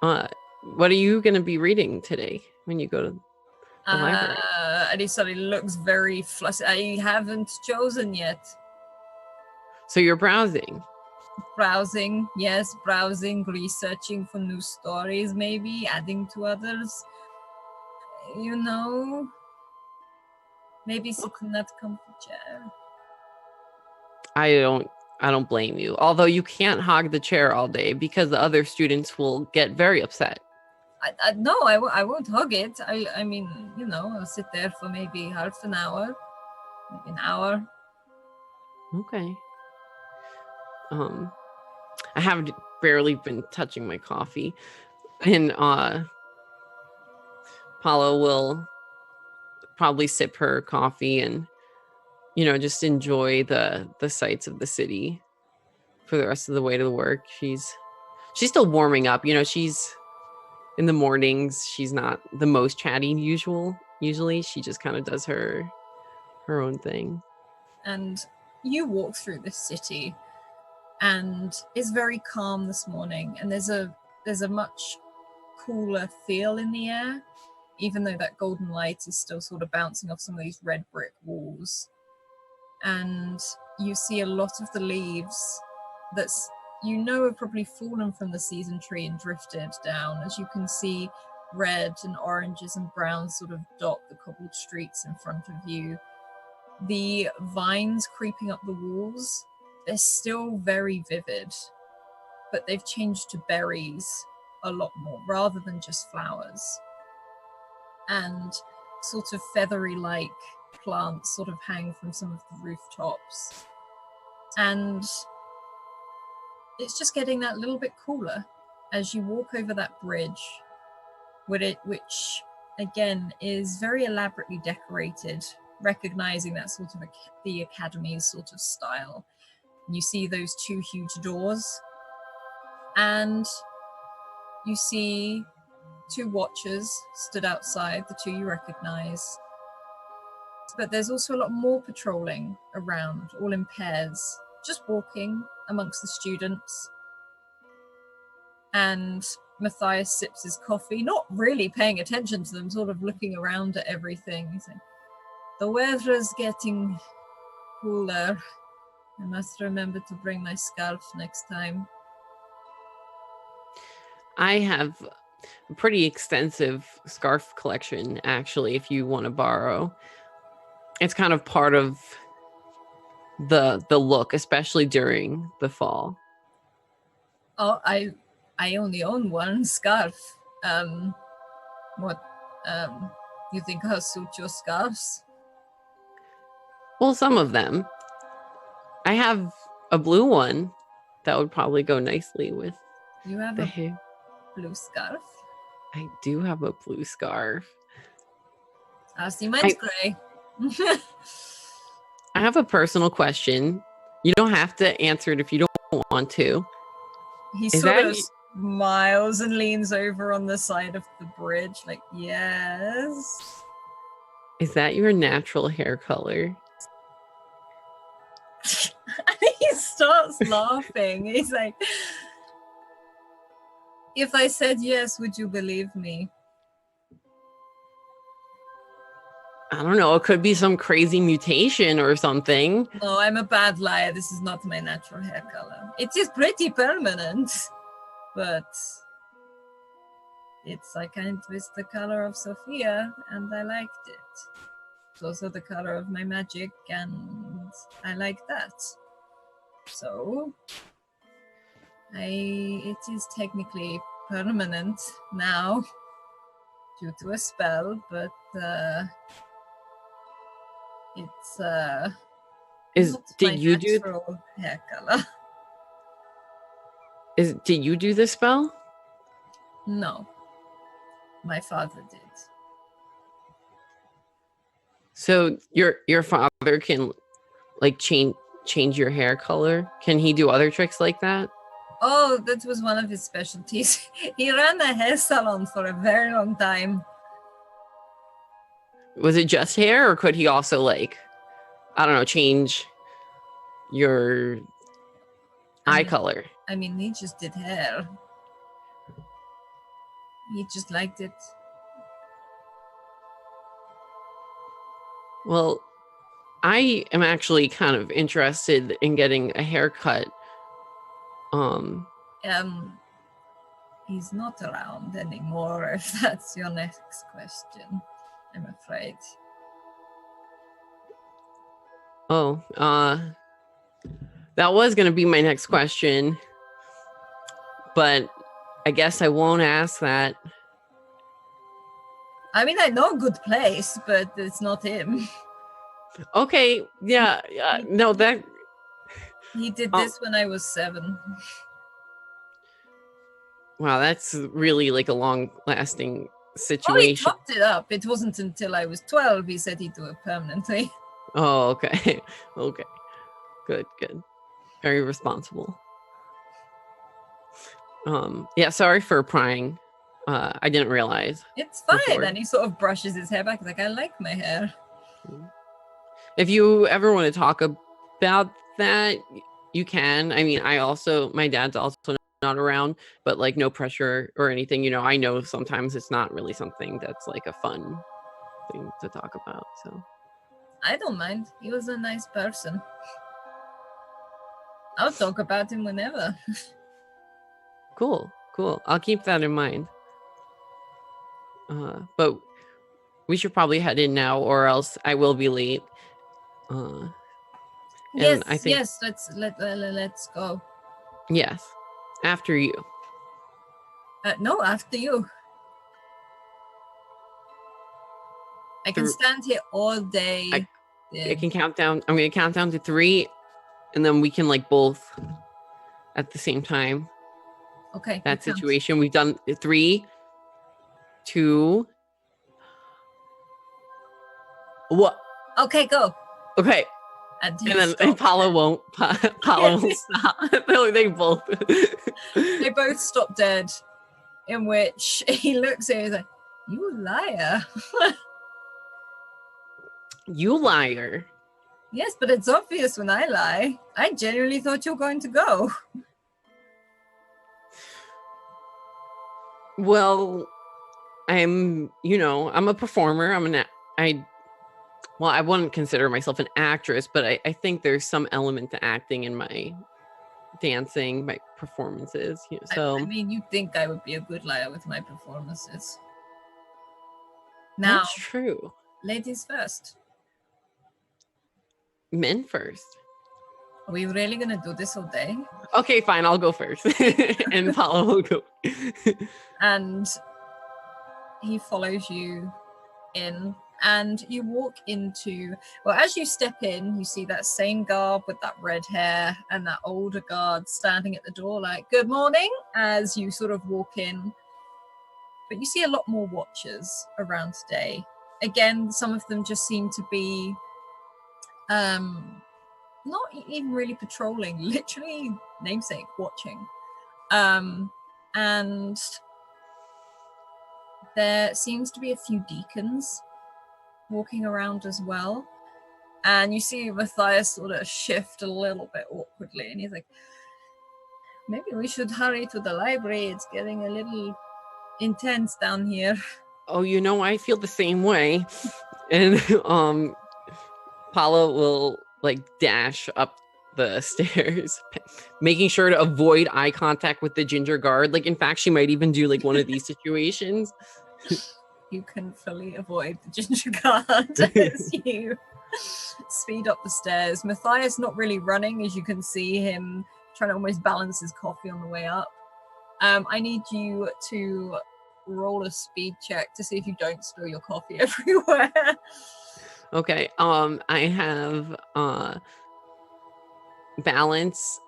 What are you going to be reading today when you go to the library? And he suddenly looks very flustered. I haven't chosen yet. So you're browsing? Browsing, yes, browsing, researching for new stories, maybe adding to others. Maybe sitting in that comfy chair. I don't blame you. Although you can't hog the chair all day because the other students will get very upset. No, I won't hug it. I mean, I'll sit there for maybe half an hour, maybe an hour. Okay. I have barely been touching my coffee, and Paula will probably sip her coffee and just enjoy the sights of the city for the rest of the way to work. She's still warming up. She's in the mornings. She's not the most chatty usually. She just kind of does her own thing. And you walk through this city, and it's very calm this morning. And there's a much cooler feel in the air, even though that golden light is still sort of bouncing off some of these red brick walls. And you see a lot of the leaves have probably fallen from the season tree and drifted down. As you can see, reds and oranges and browns sort of dot the cobbled streets in front of you. The vines creeping up the walls, they're still very vivid, but they've changed to berries a lot more rather than just flowers. And sort of feathery like plants sort of hang from some of the rooftops. And it's just getting that little bit cooler as you walk over that bridge, which again is very elaborately decorated, recognizing that sort of the academy's sort of style. And you see those two huge doors, and you see two watchers stood outside, the two you recognize. But there's also a lot more patrolling around, all in pairs, just walking amongst the students. And Matthias sips his coffee, not really paying attention to them, sort of looking around at everything. He's like, the weather's getting cooler. I must remember to bring my scarf next time. I have a pretty extensive scarf collection, actually, if you want to borrow. It's kind of part of the look, especially during the fall. Oh, I only own one scarf. What you think I'll suit your scarves? Well, some of them. I have a blue one that would probably go nicely with You have the a hair. blue scarf? I do have a blue scarf. I see mine's gray. I have a personal question. You don't have to answer it if you don't want to. He Is sort that of smiles and leans over on the side of the bridge, like, yes. Is that your natural hair color? And he starts laughing. He's like, if I said yes, would you believe me? I don't know. It could be some crazy mutation or something. No, I'm a bad liar. This is not my natural hair color. It is pretty permanent, but it's I kind of it's the color of Sophia, and I liked it. It's also the color of my magic, and I like that. So, it is technically permanent now due to a spell, but it's not Did my you do natural hair color. Did you do the spell? No, my father did. So your father can like change your hair color? Can he do other tricks like that? Oh, that was one of his specialties. He ran a hair salon for a very long time. Was it just hair, or could he also, like, I don't know, change your eye color? I mean, he just did hair. He just liked it. Well, I am actually kind of interested in getting a haircut. He's not around anymore, if that's your next question, I'm afraid. That was going to be my next question, but I guess I won't ask that. I mean, I know a good place, but it's not him. Okay, yeah, no, that... He did this when I was 7. Wow, that's really like a long-lasting situation. Oh, he topped it up. It wasn't until I was 12 he said he'd do it permanently. Oh, okay. Okay. Good. Very responsible. Yeah, sorry for prying. I didn't realize. It's fine. Before. And he sort of brushes his hair back. He's like, I like my hair. If you ever want to talk about that, you can. I mean, my dad's also not around, but like no pressure or anything. You know, I know sometimes it's not really something that's like a fun thing to talk about. So I don't mind. He was a nice person. I'll talk about him whenever. Cool. I'll keep that in mind. But we should probably head in now, or else I will be late. Yes, I think yes. Let's go. yes, after you. No, after you. I can stand here all day. I can count down. I'm gonna count down to 3, and then we can like both at the same time. Okay. That situation. We've done 3, 2. What? Okay, go. Okay. And then Paula won't. Paula won't stop. No, they both. They both stop dead. In which he looks at you and is like, "You liar." You liar. Yes, but it's obvious when I lie. I genuinely thought you were going to go. Well, I'm a performer. I wouldn't consider myself an actress, but I think there's some element to acting in my dancing, my performances. So I mean, you'd think I would be a good liar with my performances. Now, that's true. Ladies first. Men first. Are we really gonna do this all day? Okay, fine. I'll go first, and Paula will go. And he follows you in, and you walk into. Well, as you step in, you see that same garb with that red hair and that older guard standing at the door, like "Good morning." As you sort of walk in, but you see a lot more watchers around today. Again, some of them just seem to be not even really patrolling, literally namesake watching. And there seems to be a few deacons walking around as well. And you see Matthias sort of shift a little bit awkwardly, and he's like, "Maybe we should hurry to the library. It's getting a little intense down here." Oh, I feel the same way. And Paula will like dash up the stairs, making sure to avoid eye contact with the ginger guard. Like, in fact, she might even do like one of these situations. You can fully avoid the ginger guard as you speed up the stairs. Matthias not really running, as you can see him trying to almost balance his coffee on the way up. I need you to roll a speed check to see if you don't spill your coffee everywhere. Okay. I have balance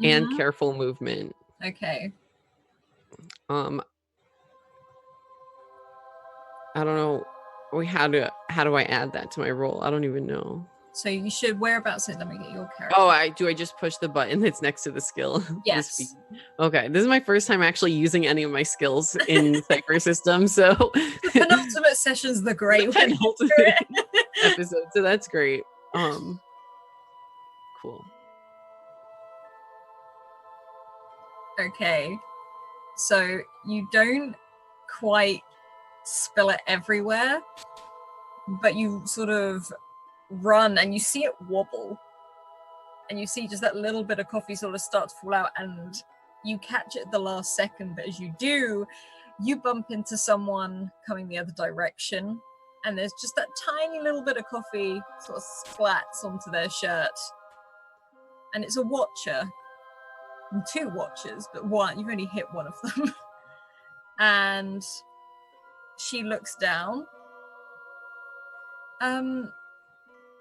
and careful movement. Okay. I don't know. How do I add that to my roll? I don't even know. So you should whereabouts it. Let me get your character. Oh, I just push the button that's next to the skill. Yes. Okay, this is my first time actually using any of my skills in Cypher System, so the penultimate session's the great one. Episode, so that's great. Cool. Okay, so you don't quite spill it everywhere, but you sort of run and you see it wobble, and you see just that little bit of coffee sort of start to fall out, and you catch it at the last second. But as you do, you bump into someone coming the other direction, and there's just that tiny little bit of coffee sort of splats onto their shirt, and it's a watcher. And 2 watchers, but one, you've only hit one of them. And she looks down.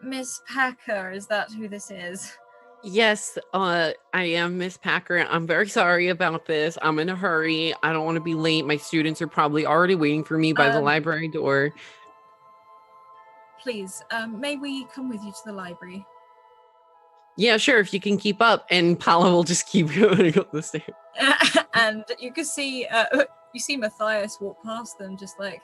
Miss Packer, is that who this is? Yes, I am Miss Packer. I'm very sorry about this. I'm in a hurry. I don't want to be late. My students are probably already waiting for me by the library door. Please, may we come with you to the library? Yeah, sure, if you can keep up. And Paula will just keep going up the stairs. And you can see, Matthias walk past them, just like,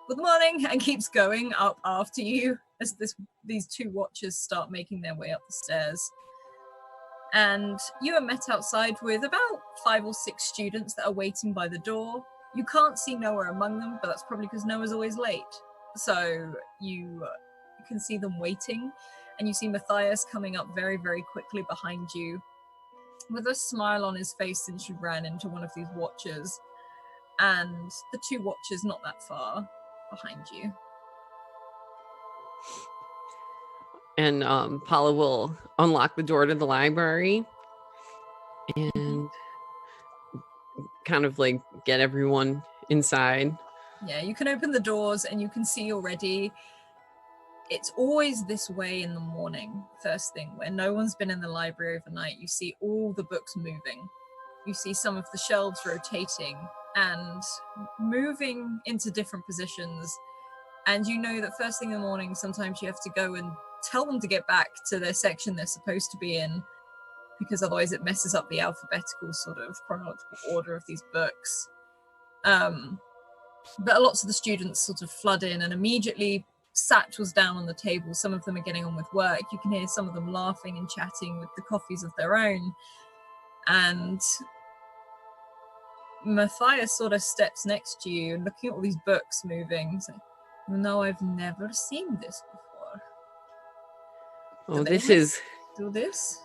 "Good morning," and keeps going up after you as these 2 watchers start making their way up the stairs. And you are met outside with about 5 or 6 students that are waiting by the door. You can't see Noah among them, but that's probably because Noah's always late. So you can see them waiting. And you see Matthias coming up very, very quickly behind you with a smile on his face since you ran into one of these watchers. and the 2 watchers not that far behind you. And Paula will unlock the door to the library and kind of like get everyone inside. Yeah, you can open the doors and you can see already it's always this way in the morning, first thing, when no one's been in the library overnight. You see all the books moving. You see some of the shelves rotating and moving into different positions. And you know that first thing in the morning, sometimes you have to go and tell them to get back to their section they're supposed to be in, because otherwise it messes up the alphabetical sort of chronological order of these books. But lots of the students sort of flood in and immediately satchels down on the table. Some of them are getting on with work. You can hear some of them laughing and chatting with the coffees of their own. And Matthias sort of steps next to you and looking at all these books moving. He's like, no, I've never seen this before. Oh, this is... Do this?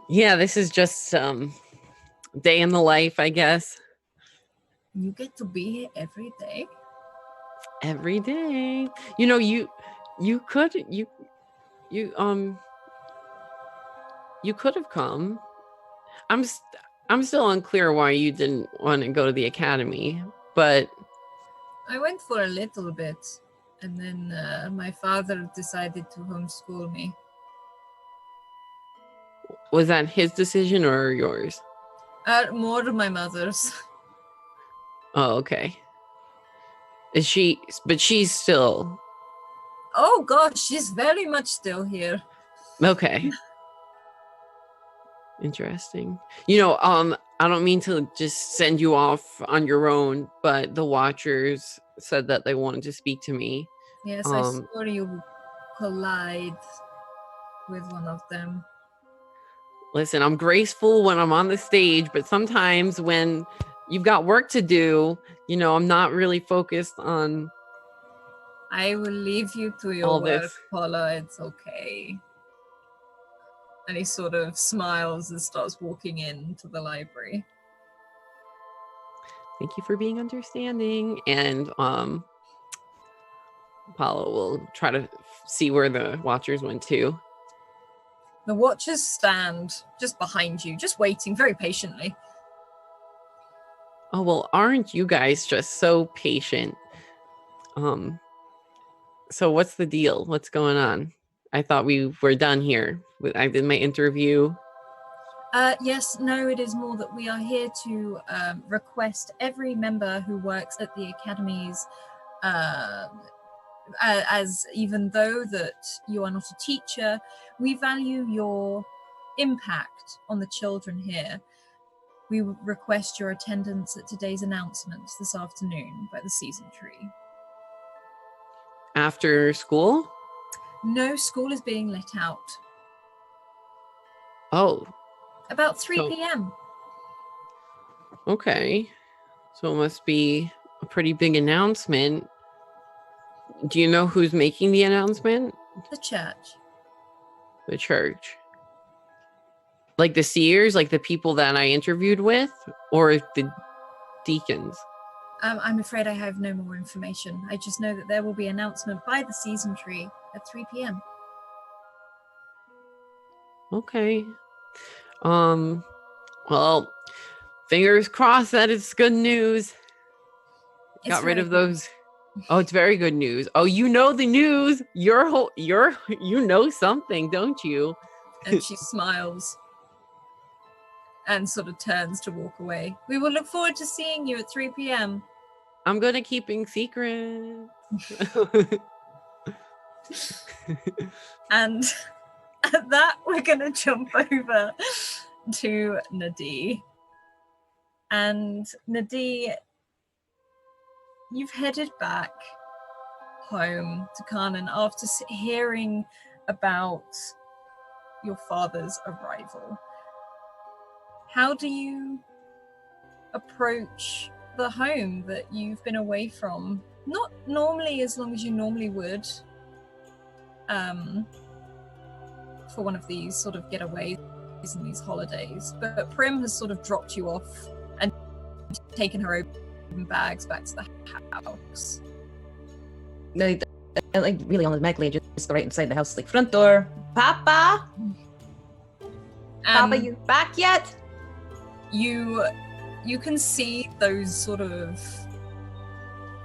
Yeah, this is just day in the life, I guess. You get to be here every day? Every day. You know, you could have come. I'm still unclear why you didn't want to go to the academy, but I went for a little bit, and then my father decided to homeschool me. was that his decision or yours? More of my mother's. Oh, okay. Is she? But she's still. Oh gosh, she's very much still here. Okay. Interesting. You know, I don't mean to just send you off on your own, but the Watchers said that they wanted to speak to me. Yes, I saw you collide with one of them. Listen, I'm graceful when I'm on the stage, but sometimes when you've got work to do, you know, I'm not really focused on. I will leave you to your all work, this. Paula. It's okay. And he sort of smiles and starts walking into the library. Thank you for being understanding. And Paula will try to see where the Watchers went to. The Watchers stand just behind you, just waiting very patiently. Oh, well, aren't you guys just so patient? So what's the deal? What's going on? I thought we were done here. I did my interview. Yes, no, it is more that we are here to request every member who works at the academies, as even though that you are not a teacher, we value your impact on the children here. We request your attendance at today's announcement this afternoon by the season tree. After school? No, school is being let out. Oh. About 3 p.m. Okay. So it must be a pretty big announcement. Do you know who's making the announcement? The church. The church. Like the seers, like the people that I interviewed with, or the deacons? I'm afraid I have no more information. I just know that there will be an announcement by the season tree at 3 p.m. Okay. Well, fingers crossed that it's good news. Got rid of those. Oh, it's very good news. Oh, you know the news. You know something, don't you? And she smiles and sort of turns to walk away. We will look forward to seeing you at 3 p.m. I'm good at keeping secrets. And at that, we're going to jump over to Nadie. And Nadie, you've headed back home to Karnan after hearing about your father's arrival. How do you approach the home that you've been away from? Not normally as long as you normally would, for one of these sort of getaways and these holidays, but Prim has sort of dropped you off and taken her over bags back to the house. Like really automatically just go right inside the house, like front door. Papa, Papa, you back yet? You can see those sort of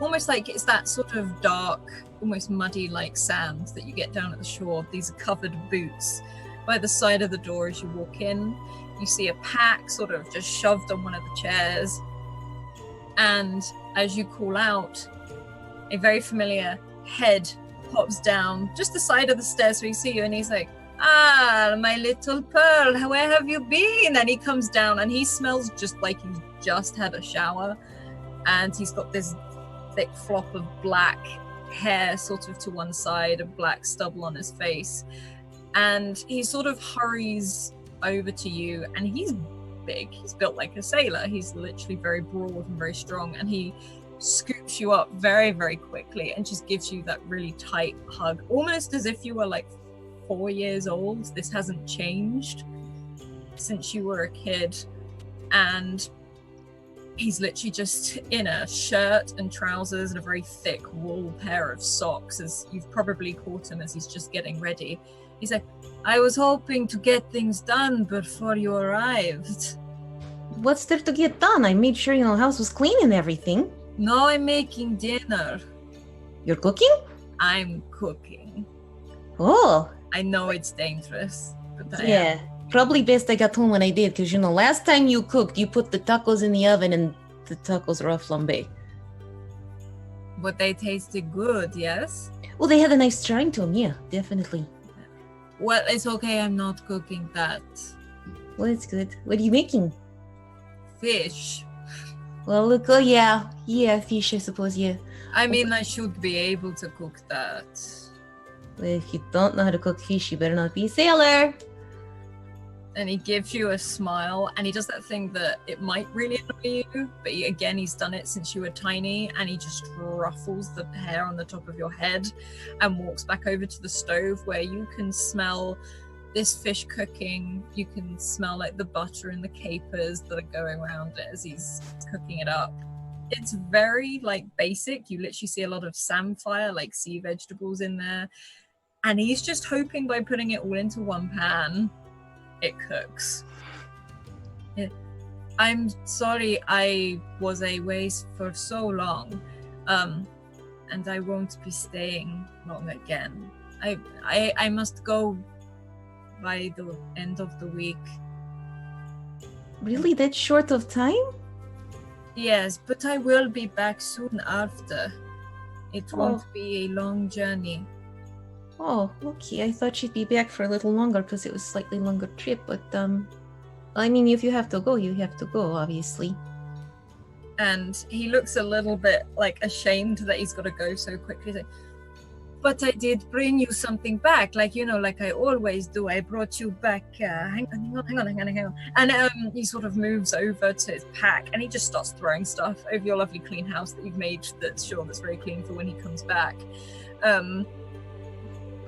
almost like it's that sort of dark, almost muddy like sand that you get down at the shore. These are covered boots by the side of the door as you walk in. You see a pack sort of just shoved on one of the chairs, and as you call out, a very familiar head pops down just the side of the stairs where you see you, and he's like, "Ah, my little pearl, where have you been?" And he comes down and he smells just like he's just had a shower, and he's got this thick flop of black hair sort of to one side, a black stubble on his face, and he sort of hurries over to you, and he's big, he's built like a sailor, he's literally very broad and very strong, and he scoops you up very, very quickly and just gives you that really tight hug, almost as if you were like 4 years old. This hasn't changed since you were a kid, and he's literally just in a shirt and trousers and a very thick wool pair of socks, as you've probably caught him as he's just getting ready. He's like, "I was hoping to get things done before you arrived." What's there to get done? I made sure the house was clean and everything. No, I'm making dinner. You're cooking? I'm cooking. Oh. I know it's dangerous, but I Yeah. am. Probably best I got home when I did, because last time you cooked, you put the tacos in the oven and the tacos were flambe. But they tasted good, yes? Well, they had a nice chime to them, yeah, definitely. Well, it's okay, I'm not cooking that. Well, it's good. What are you making? Fish. Well, look, oh yeah, fish, I suppose, yeah. I mean, I should be able to cook that. Well, if you don't know how to cook fish, you better not be a sailor. And he gives you a smile, and he does that thing that it might really annoy you, but he's done it since you were tiny, and he just ruffles the hair on the top of your head and walks back over to the stove where you can smell this fish cooking. You can smell like the butter and the capers that are going around it as he's cooking it up. It's very like basic. You literally see a lot of samphire, like sea vegetables in there, and he's just hoping by putting it all into one pan it cooks. I'm sorry I was away for so long, and I won't be staying long again. I must go by the end of the week. Really, that short of time? Yes, but I will be back soon after. It won't be a long journey. Oh, okay. I thought she'd be back for a little longer because it was a slightly longer trip, but I mean, if you have to go, you have to go, obviously. And he looks a little bit like ashamed that he's got to go so quickly. He's like, "But I did bring you something back, like like I always do. I brought you back. Hang on. And he sort of moves over to his pack, and he just starts throwing stuff over your lovely clean house that you've made. That's very clean for when he comes back.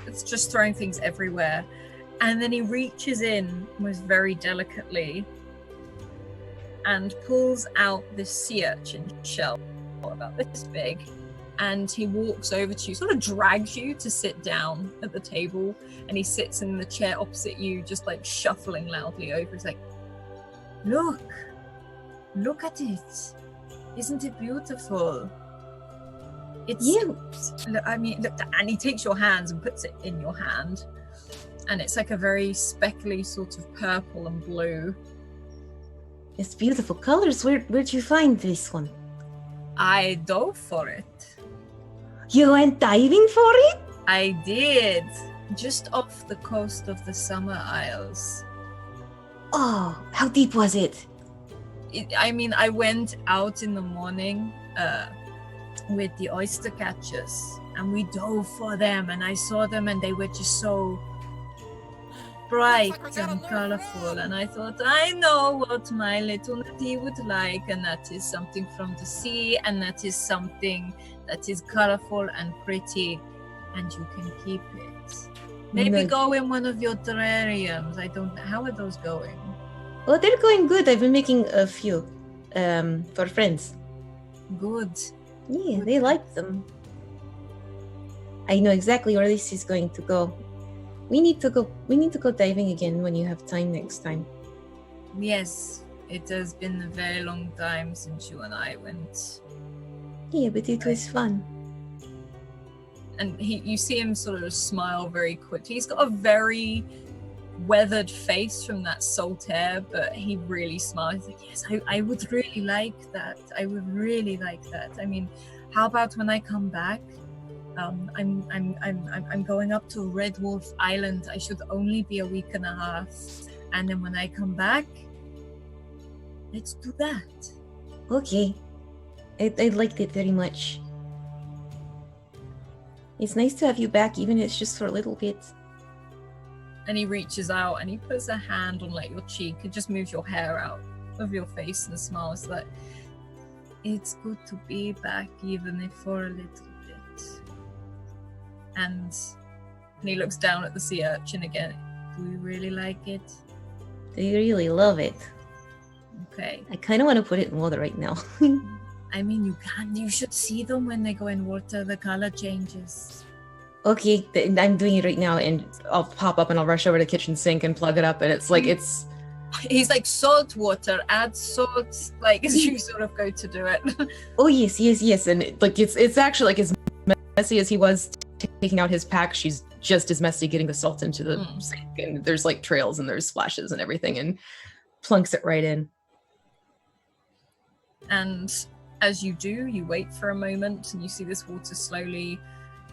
It's just throwing things everywhere, and then he reaches in most very delicately and pulls out this sea urchin shell about this big. And he walks over to you, sort of drags you to sit down at the table, and he sits in the chair opposite you, just like shuffling loudly over. He's like, look at it. Isn't it beautiful? I mean, look, and he takes your hands and puts it in your hand, and it's like a very speckly sort of purple and blue. It's beautiful colors. Where'd you find this one? I dove for it. You went diving for it? I did, just off the coast of the Summer Isles. Oh, how deep was it? I went out in the morning with the oyster catchers, and we dove for them, and I saw them, and they were just so bright and colorful, and I thought, I know what my little Natty would like, and that is something from the sea, and that is something that is colorful and pretty, and you can keep it. Maybe go in one of your terrariums. I don't know. How are those going? Well, they're going good. I've been making a few for friends. Good. Yeah, they like them. I know exactly where this is going to go. We need to go diving again when you have time next time. Yes, it has been a very long time since you and I went. Yeah, but it was fun. And you see him sort of smile very quickly. He's got a very weathered face from that salt air, but he really smiles. He's like, yes, I would really like that. I would really like that. I mean, how about when I come back? I'm going up to Red Wolf Island. I should only be a week and a half, and then when I come back, let's do that. Okay. I liked it very much. It's nice to have you back, even if it's just for a little bit. And he reaches out and he puts a hand on like your cheek and just moves your hair out of your face and smiles like, it's good to be back, even if for a little bit. And he looks down at the sea urchin again. Do you really like it? Do you really love it? Okay. I kind of want to put it in water right now. I mean, you can. You should see them when they go in water. The color changes. Okay, I'm doing it right now, and I'll pop up and I'll rush over to the kitchen sink and plug it up, and it's like it's. He's like, salt water, add salt, like as you sort of go to do it. Oh yes, and it's actually like as messy as he was taking out his pack. She's just as messy getting the salt into the sink, and there's like trails and there's splashes and everything, and plunks it right in. And as you do, you wait for a moment and you see this water slowly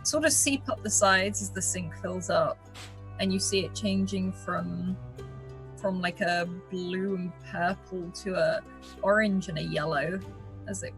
sort of seep up the sides as the sink fills up, and you see it changing from like a blue and purple to a orange and a yellow as it